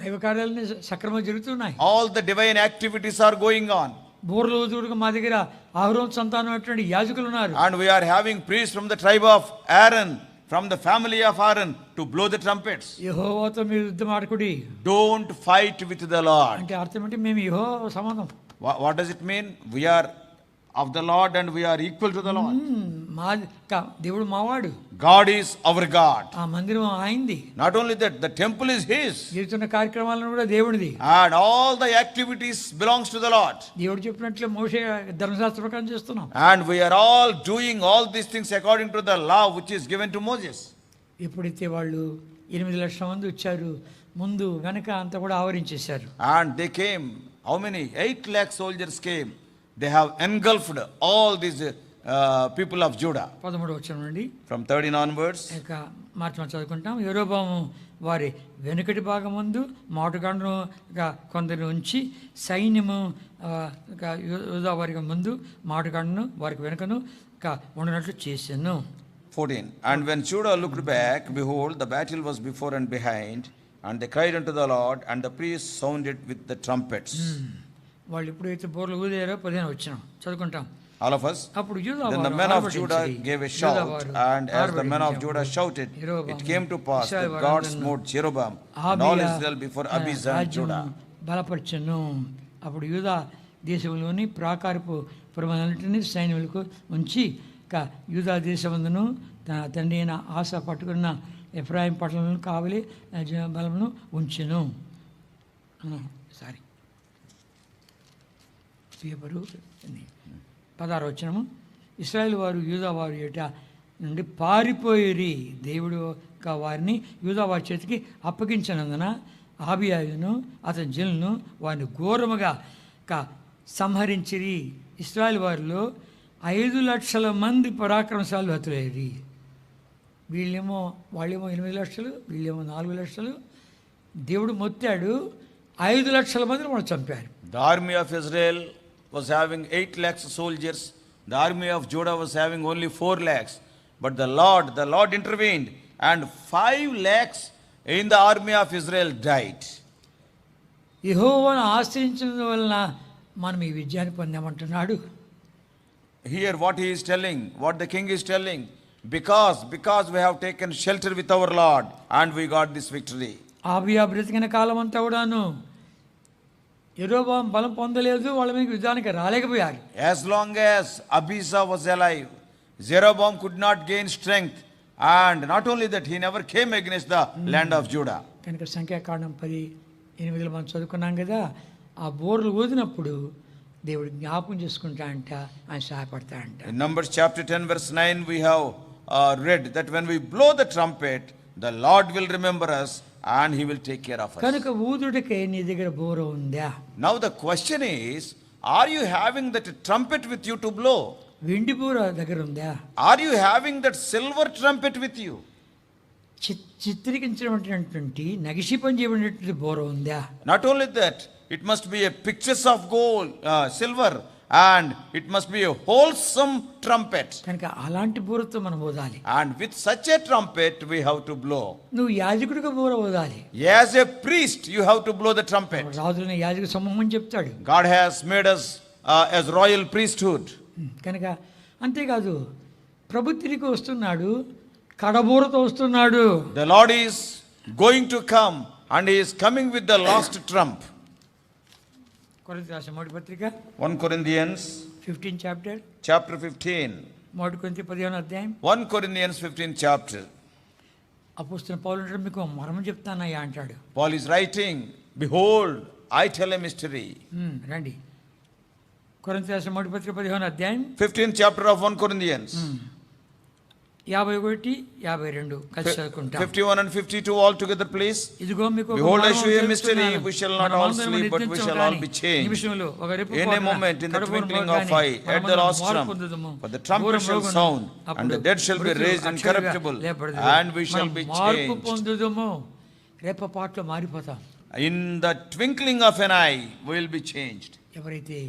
దైవ కార్యాలన్నీ సక్రమంగా జరుగుతున్నాయి. All the divine activities are going on. బూరలోదుడుకు మా దగ్గర అహరోను సంతానం అటువంటి యాజకులు ఉన్నారు. And we are having priests from the tribe of Aaron, from the family of Aaron, to blow the trumpets. యెహోవాతో మీరు యుద్ధం ఆడకుడి. Don't fight with the Lord. అంటే అర్థం ఏంటి? మేము యెహోవా సమానం. What does it mean? We are of the Lord and we are equal to the Lord. మా దేవుడు మావాడు. God is our God. ఆ మందిరం ఆయనది. Not only that, the temple is his. జరుగుతున్న కార్యక్రమాలను కూడా దేవుడిది. And all the activities belongs to the Lord. దేవుడు చెప్పినట్లు మోషే ధర్మశాస్త్ర ప్రకారం చేస్తున్నాం. And we are all doing all these things according to the law which is given to Moses. ఎప్పుడైతే వాళ్ళు 8 లక్షల మంది వచ్చారు, ముందు వెనక అంతా కూడా ఆవరించేశారు. And they came, how many? 8 lakh soldiers came. They have engulfed all these people of Judah. 13వ వచనం నుండి From 13 onwards. ఇక మార్చి చదువుకుంటాం. యెరొబాము వారి వెనుకటి భాగం ముందు మాటుగాండ్రు కొందరు ఉంచి సైన్యము యూదా వారికి ముందు మాటుగాండ్రును వారికి వెనుకను ఉండనట్లు చేశాను. 14. And when Judah looked back, behold, the battle was before and behind, and they cried unto the Lord, and the priests sounded with the trumpets. వాళ్ళు ఎప్పుడైతే బోర్లు ఊదారో 15 వచ్చినాం చదువుకుంటాం. All of us. అప్పుడు Then the men of Judah gave a shout, and as the men of Judah shouted, it came to pass that God smote Jeroboam and all Israel before Abijah and Judah. బలపరచను. అప్పుడు యూదా దేశంలోని ప్రాకారపు పురమన్నిటిని సైన్యులకు ఉంచి యూదా దేశమందును తన తండ్రి అయిన ఆశ పట్టుకున్న ఎఫ్రాయిం పట్టణంలో కావలి బలమును ఉంచెను. పేపరు 16వ వచనము. ఇశ్రాయేలు వారు యూదా వారి ఎట నుండి పారిపోయిరి. దేవుడు వారిని యూదా వారి చేతికి అప్పగించినందున ఆబియాయును అతని జనులను వారిని ఘోరముగా సంహరించిరి. ఇశ్రాయేలు వారిలో 5,00,000 మంది పరాక్రమశాలు హతులయ్యారు. వాళ్ళేమో 8 లక్షలు, వీళ్ళేమో 4 లక్షలు. దేవుడు మొత్తాడు 5,00,000 మందిని మనం చంపారు. The army of Israel was having 8 lakhs soldiers. The army of Judah was having only 4 lakhs. But the Lord intervened, and 5 lakhs in the army of Israel died. యెహోవాను ఆశ్రయించడం వలన మనం ఈ విజయాన్ని పొందామంటున్నాడు. Here what he is telling, what the king is telling, because we have taken shelter with our Lord and we got this victory. ఆబియా బ్రతికిన కాలం అంతా కూడాను యెరోబాము బలం పొందలేదు, వాళ్ళ మీద యుద్ధానికి రాలేకపోయారు. As long as Abijah was alive, Jeroboam could not gain strength, and not only that, he never came against the land of Judah. కనుక సంఖ్యాకాండం 10:8 మనం చదువుకున్నాం కదా, ఆ బోర్లు ఊదినప్పుడు దేవుడు జ్ఞాపకం చేసుకుంటా అంట, ఆయన సహాయపడతా అంట. In Numbers chapter 10 verse 9 we have read that when we blow the trumpet, the Lord will remember us and he will take care of us. కనుక ఊదుడికే నీ దగ్గర బోర ఉందా? Now the question is, are you having that trumpet with you to blow? వెండి బోర దగ్గర ఉందా? Are you having that silver trumpet with you? చిత్రీకరించినటువంటి నగిషి పని చేయబడినటువంటి బోర ఉందా? Not only that, it must be a pictures of gold, silver, and it must be a wholesome trumpet. కనుక అలాంటి బోరతో మనం ఊదాలి. And with such a trumpet we have to blow. నువ్వు యాజకుడిగా బోర ఊదాలి. As a priest you have to blow the trumpet. రాజులని యాజక సమూహం అని చెప్తాడు. God has made us as royal priesthood. కనుక అంతేకాదు, ప్రభు తిరిగి వస్తున్నాడు, కడబోరతో వస్తున్నాడు. The Lord is going to come and he is coming with the last trump. కొరింథీ రాసిన మొదటి పత్రిక 1 Corinthians 15 chapter 15. మొదటి కొరింథీ 15వ అధ్యాయం 1 Corinthians 15 chapter. అపోస్తలుడైన పౌలు అంటాడు, మీకు మర్మం చెప్తానయ్యా అంటాడు. Paul is writing, behold, I tell a mystery. రండి, కొరింథీ రాసిన మొదటి పత్రిక 15వ అధ్యాయం 15th chapter of 1 Corinthians. 51, 52 కలిసి చదువుకుంటాం. 51 and 52 all together please. ఇదిగో మీకు Behold, I show you a mystery, we shall not all sleep, but we shall all be changed. In a moment, in the twinkling of eye, at the last trump, for the trumpet shall sound, and the dead shall be raised incorruptible, and we shall be changed. రేప పాటలో మారిపోతాం. In the twinkling of an eye, we will be changed. ఎవరైతే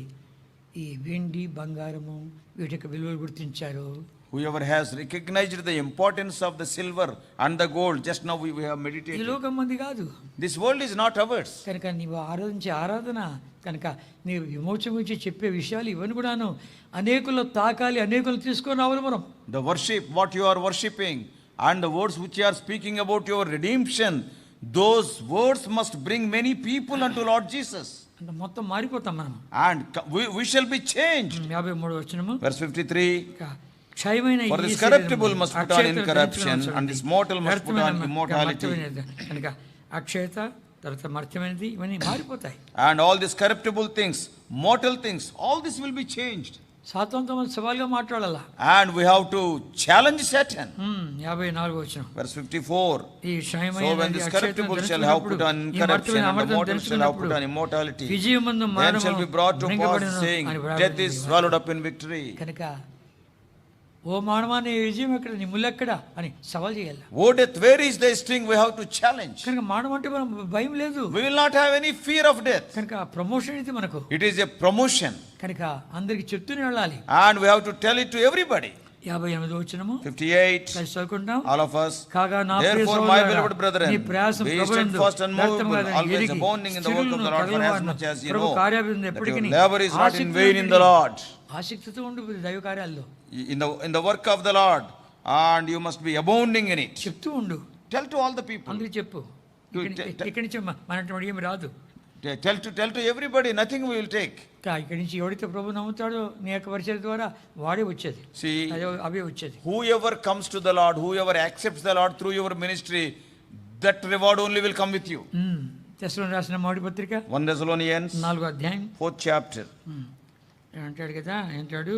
ఈ వెండి బంగారము వీటికి విలువలు గుర్తించారో, whoever has recognized the importance of the silver and the gold, just now we have meditated. ఈ లోకం మంది కాదు, this world is not ours. కనుక నీవు ఆరాధించే ఆరాధన, కనుక నీవు విమోచన గురించి చెప్పే విషయాలు ఇవన్నీ కూడాను అనేకులు తాకాలి, అనేకులు తీసుకొని రావాలి. మనం the worship, what you are worshipping, and the words which you are speaking about your redemption, those words must bring many people unto Lord Jesus. అంటే మొత్తం మారిపోతాం మనం, and we shall be changed. 53వ వచనము verse 53. For this corruptible must put on incorruption, and this mortal must put on immortality. కనుక అక్షయత తర్వాత మర్త్యమైనది ఇవన్నీ మారిపోతాయి. And all these corruptible things, mortal things, all this will be changed. సాతానుతో మనం సవాల్గా మాట్లాడాలా. And we have to challenge Satan. 54వ వచనం verse 54. ఈ క్షయమైన So when this corruptible shall have put on incorruption, and the mortal shall have put on immortality, then shall be brought to pass, saying, death is swallowed up in victory. కనుక ఓ మానవా నీ విజయం ఎక్కడ, నీ ముల్లెక్కడ అని సవాల్ చేయాలి. O death, where is thy sting? We have to challenge. కనుక మానవ అంటే మనం భయం లేదు. We will not have any fear of death. కనుక ప్రమోషన్ ఇది మనకు. It is a promotion. కనుక అందరికి చెప్తూనే వెళ్ళాలి. And we have to tell it to everybody. 58వ వచనము 58. కలిసి చదువుకుంటాం. All of us. కాగా నా Therefore, my beloved brethren, నీ ప్రయాసం be ప్రభువునందు steadfast and movable, always abounding in the work of the Lord, for as much as you know that your labor is not in vain in the Lord. ఆసక్తితో ఉండు దైవ కార్యాల్లో, in the work of the Lord, and you must be abounding in it. చెప్తూ ఉండు. Tell to all the people. అందరికి చెప్పు. ఇక్కడి నుంచి మనటువంటి ఏమి రాదు. tell to everybody, nothing we will take. ఇక్కడి నుంచి ఎవడైతే ప్రభు నమ్ముతాడో నీ యొక్క పరిచయం ద్వారా వాడే వచ్చేది. See, అవే వచ్చేది. whoever comes to the Lord, whoever accepts the Lord through your ministry, that reward only will come with you. తెస్సలోనికీయులకు రాసిన మొదటి పత్రిక 1 Thessalonians 4వ అధ్యాయం 4th chapter. అంటాడు కదా, ఏంటాడు,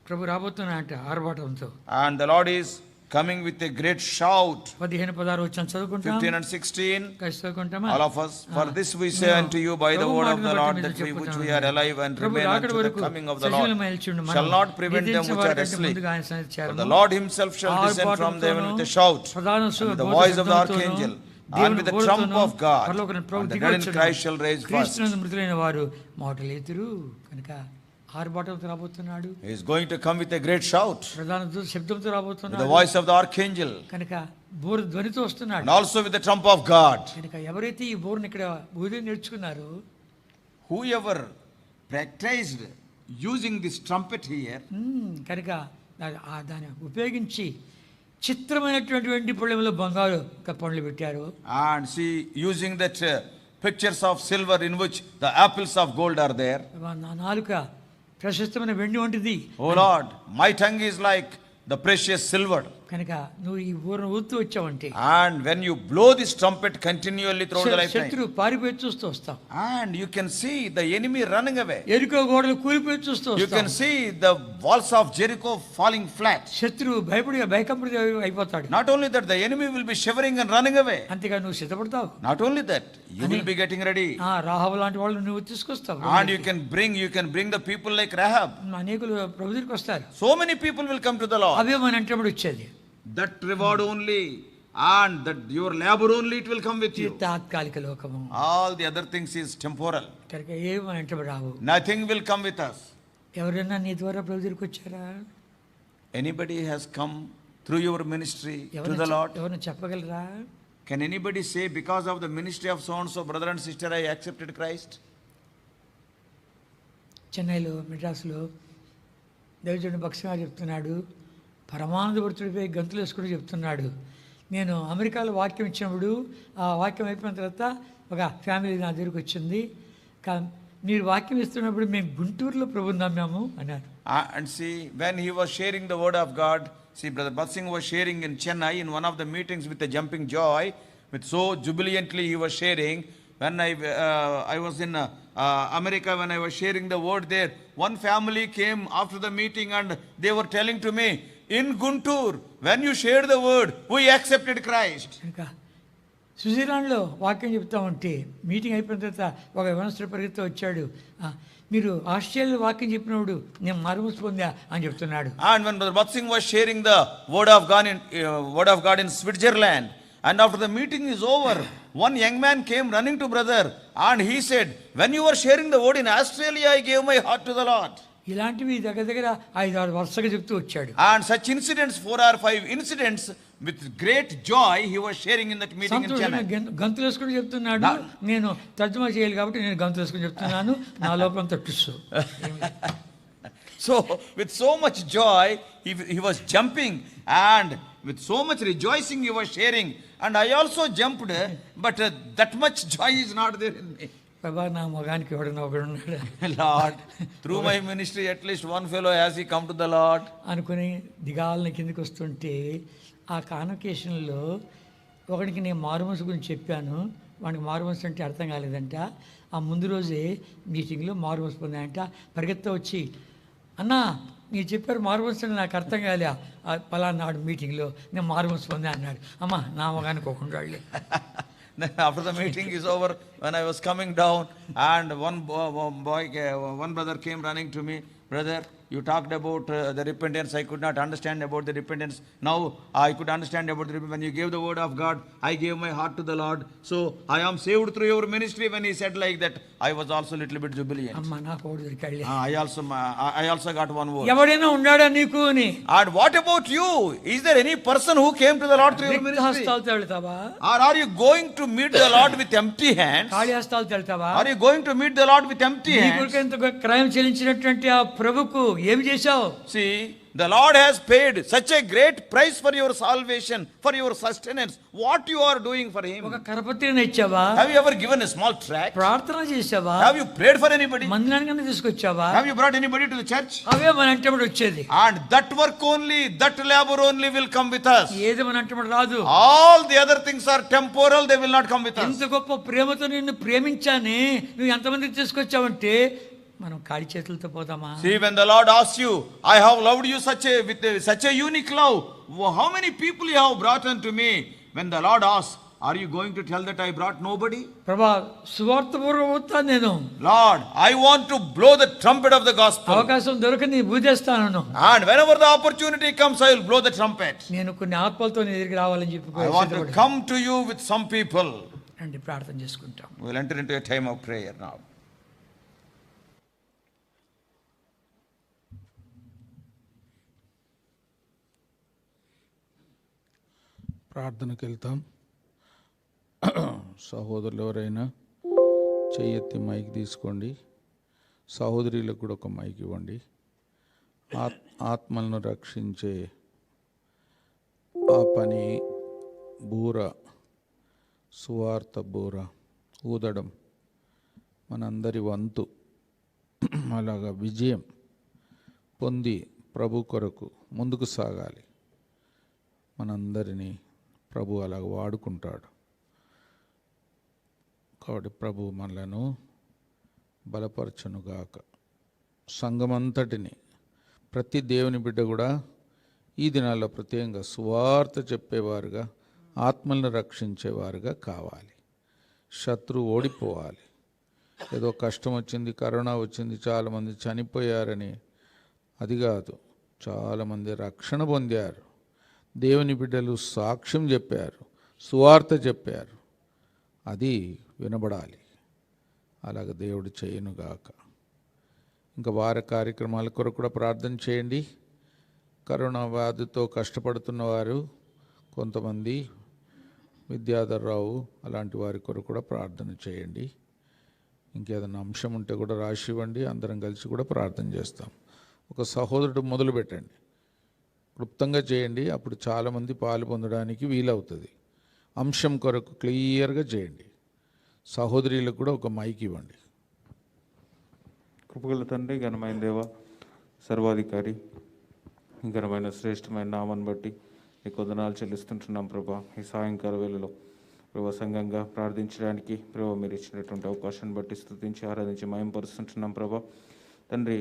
ప్రభు రాబోతున్నా అంట ఆర్భాటంతో. And the Lord is coming with a great shout. 15-16 వచ్చాం చదువుకుంటాం. 15 and 16. కలిసి చదువుకుంటామా? All of us. For this we say unto you by the word of the Lord, that we which we are alive and remain unto the coming of the Lord shall not prevent them which are asleep. For the Lord himself shall descend from heaven with a shout, and with the voice of the archangel, and with the trump of God, and the dead in Christ shall raise first. మృతులైన వారు మాటలేతురు. కనుక ఆర్భాటంతో రాబోతున్నాడు. He is going to come with a great shout, ప్రధాన దూత శబ్దంతో with రాబోతున్నాడు. the voice of the archangel, కనుక bore ధ్వనితో వస్తున్నాడు. and also with the trump of God. కనుక ఎవరైతే ఈ బోరుని ఇక్కడ ఊది నేర్చుకున్నారో, Whoever practiced using this trumpet here, కనుక దాన్ని ఉపయోగించి చిత్రమైనటువంటి వెండి పళ్ళెంలో బంగారు పండ్లు పెట్టారు. and see, using that pictures of silver in which the apples of gold are there. నా నాలుక ప్రశస్తమైన వెండి వంటిది. Oh Lord, my tongue is like the precious silver. కనుక నువ్వు ఈ ఊరును ఊతూ వచ్చావంటే, And when you blow this trumpet continually throughout the lifetime, శత్రువు పారిపోయి చూస్తూ వస్తాం. and you can see the enemy running away. ఎరికో గోడలు కూలిపోయి చూస్తూ You can వస్తాం. see the walls of Jericho falling flat. శత్రువు భయకంపిత అయిపోతాడు. Not only that, the enemy will be shivering and running away. అంతేగా నువ్వు సిద్ధపడతావు. Not only that, you will be getting ready. Rahab లాంటి వాళ్ళు నువ్వు తీసుకొస్తావు. And you can bring the people like Rahab. అనేకులు ప్రభు దగ్గరికి వస్తారు. So many people will come to the Lord. అవే మన అంటప్పుడు వచ్చేది. That reward only, and that your labor only, it will come with you. తాత్కాలిక లోకము. All the other things is temporal. కనుక ఏమి మన అంటప్పుడు రావు. Nothing will come with us. ఎవరైనా నీ ద్వారా ప్రభు దగ్గరికి వచ్చారా? Anybody has come through your ministry to the Lord? ఎవరైనా చెప్పగలరా? Can anybody say, because of the ministry of so and so brother and sister, I accepted Christ? చెన్నైలో మెడ్రాస్లో దైవజనుడు భక్ష్యంగా చెప్తున్నాడు, పరమానందభరితుడిపై గంతులు వేసుకుంటూ చెప్తున్నాడు, నేను అమెరికాలో వాక్యం ఇచ్చినప్పుడు ఆ వాక్యం అయిపోయిన తర్వాత ఒక ఫ్యామిలీ నా దగ్గరికి వచ్చింది, మీరు వాక్యం ఇస్తున్నప్పుడు మేము గుంటూరులో ప్రభుని నమ్మాము అన్నారు. And see, when he was sharing the word of God, see, Brother Batsing was sharing in Chennai in one of the meetings with a jumping joy, with so jubilantly he was sharing. When I was in America, when I was sharing the word there, one family came after the meeting and they were telling to me, in Guntur, when you shared the word, we accepted Christ. ఇంకా స్విట్జర్లాండ్లో వాక్యం చెప్తా ఉంటే meeting అయిపోయిన తర్వాత ఒక యవనస్తుడు పరిగెత్తుతూ వచ్చాడు, మీరు ఆస్ట్రేలియాలో వాక్యం చెప్పినప్పుడు నేను మారుమూసి పొందా అని చెప్తున్నాడు. And when Brother Batsing was sharing the word of God in Switzerland, and after the meeting is over, one young man came running to brother and he said, when you were sharing the word in Australia, I gave my heart to the Lord. ఇలాంటివి దగ్గర 5-6 వరుసగా చెప్తూ వచ్చాడు. And such incidents, 4 or 5 incidents, with great joy he was sharing in that meeting in Chennai. గంతులు వేసుకుని చెప్తున్నాడు, నేను తర్జుమా చేయాలి కాబట్టి నేను గంతులు వేసుకుని చెప్తున్నాను, నా లోపలంతా టుస్సు. So with so much joy he was jumping, and with so much rejoicing he was sharing, and I also jumped, but that much joy is not there in me. ప్రభా, నా మగానికి ఎవడన్నా ఒకడున్నాడు, Lord, through my ministry at least one fellow has he come to the Lord అనుకుని దిగాలని కిందకి వస్తుంటే ఆ కాన్వకేషన్లో ఒకడికి నేను మారుమనసు గురించి చెప్పాను, వాడికి మారుమనసు అంటే అర్థం కాలేదంట. ఆ ముందు రోజే మీటింగ్లో మారుమనసు పొందాయంట. పరిగెత్తా వచ్చి, అన్నా మీరు చెప్పారు మారుమనసు అంటే నాకు అర్థం కాలే, పలానా నాడు మీటింగ్లో నేను మారుమనసు పొందా అన్నాడు. అమ్మ, నా మగానికి ఒకడు. Then after the meeting is over, when I was coming down, and one brother came running to me, brother, you talked about the repentance. I could not understand about the repentance. Now I could understand about the repentance. When you gave the word of God, I gave my heart to the Lord. So I am saved through your ministry. When he said like that, I was also a little bit jubilant. అమ్మ, నాకు ఒకడు దొరికాడు. I also got one word. ఎవడైనా ఉన్నాడా నీకు అని. And what about you? Is there any person who came to the Lord through your ministry? హస్తాలతో వెళ్తావా? Or are you going to meet the Lord with empty hands? ఖాళీ హస్తాలతో వెళ్తావా? Are you going to meet the Lord with empty hands? నీకు ఎంత క్రయం చెల్లించినటువంటి ఆ ప్రభుకు ఏమి చేశావు? See, The Lord has paid such a great price for your salvation, for your sustenance. What you are doing for Him? ఒక కరపత్రిని ఇచ్చావా? Have you ever given a small tract? ప్రార్థన చేసావా? Have you prayed for anybody? మందిరానికి తీసుకొచ్చావా? Have you brought anybody to the church? అవే మన అంటబడి వచ్చేది. And that work only, that labor only will come with us. ఏది మన అంటబడి రాదు. All the other things are temporal, they will not come with us. ఇంత గొప్ప ప్రేమతో నిన్ను ప్రేమించాని నువ్వు ఎంతమందికి తీసుకొచ్చావంటే మనం ఖాళీ చేతులతో పోదామా? See, when the Lord asks you, I have loved you with such a unique love, how many people you have brought unto me? When the Lord asks, are you going to tell that I brought nobody? ప్రభా సువార్తపూర్వకం అవుతాను నేను. Lord, I want to blow the trumpet of the gospel. అవకాశం దొరకని బూదేస్తాను. And whenever the opportunity comes, I will blow the trumpet. నేను కొన్ని ఆత్మలతో నీ దగ్గరికి రావాలని చెప్పి I want to come to you with some people. రండి ప్రార్థన చేసుకుంటాం. We will enter into a time of prayer now. ప్రార్థనకి వెళ్తాం. సహోదరులు ఎవరైనా చెయ్యెత్తి మైక్ తీసుకోండి. సహోదరులకు కూడా ఒక మైక్ ఇవ్వండి. ఆత్మలను రక్షించే ఆ పని బూర, సువార్త బూర ఊదడం మనందరి వంతు. అలాగా విజయం పొంది ప్రభు కొరకు ముందుకు సాగాలి. మనందరినీ ప్రభు అలాగ వాడుకుంటాడు. కాబట్టి ప్రభు మనలను బలపరచునుగాక. సంఘమంతటిని, ప్రతి దేవుని బిడ్డ కూడా ఈ దినాల్లో ప్రత్యేకంగా సువార్త చెప్పేవారుగా, ఆత్మలను రక్షించేవారుగా కావాలి. శత్రువు ఓడిపోవాలి. ఏదో కష్టం వచ్చింది, కరోనా వచ్చింది, చాలామంది చనిపోయారని అది కాదు. చాలామంది రక్షణ పొందారు. దేవుని బిడ్డలు సాక్ష్యం చెప్పారు, సువార్త చెప్పారు. అది వినబడాలి. అలాగ దేవుడు చేయనుగాక. ఇంకా వార కార్యక్రమాల కొరకు కూడా ప్రార్థన చేయండి. కరోనా వ్యాధితో కష్టపడుతున్న వారు కొంతమంది, విద్యాధర్రావు అలాంటి వారి కొరకు కూడా ప్రార్థన చేయండి. ఇంకేదైనా అంశం ఉంటే కూడా రాసి ఇవ్వండి. అందరం కలిసి కూడా ప్రార్థన చేస్తాం. ఒక సహోదరుడు మొదలు పెట్టండి, క్లుప్తంగా చేయండి. అప్పుడు చాలామంది పాలు పొందడానికి వీలవుతుంది. అంశం కొరకు క్లియర్గా చేయండి. సహోదరులకు కూడా ఒక మైక్ ఇవ్వండి. కృపగల తండ్రి, ఘనమైన దేవ, సర్వాధికారి, ఘనమైన శ్రేష్టమైన నామాన్ని బట్టి నీకు వందనాలు చెల్లిస్తుంటున్నాం ప్రభా. ఈ సాయంకాల వేళలో ప్రభా సంఘంగా ప్రార్థించడానికి ప్రభా మీరు ఇచ్చినటువంటి అవకాశాన్ని బట్టి స్తుతించి ఆరాధించి మహిమపరుస్తుంటున్నాం ప్రభా. తండ్రి,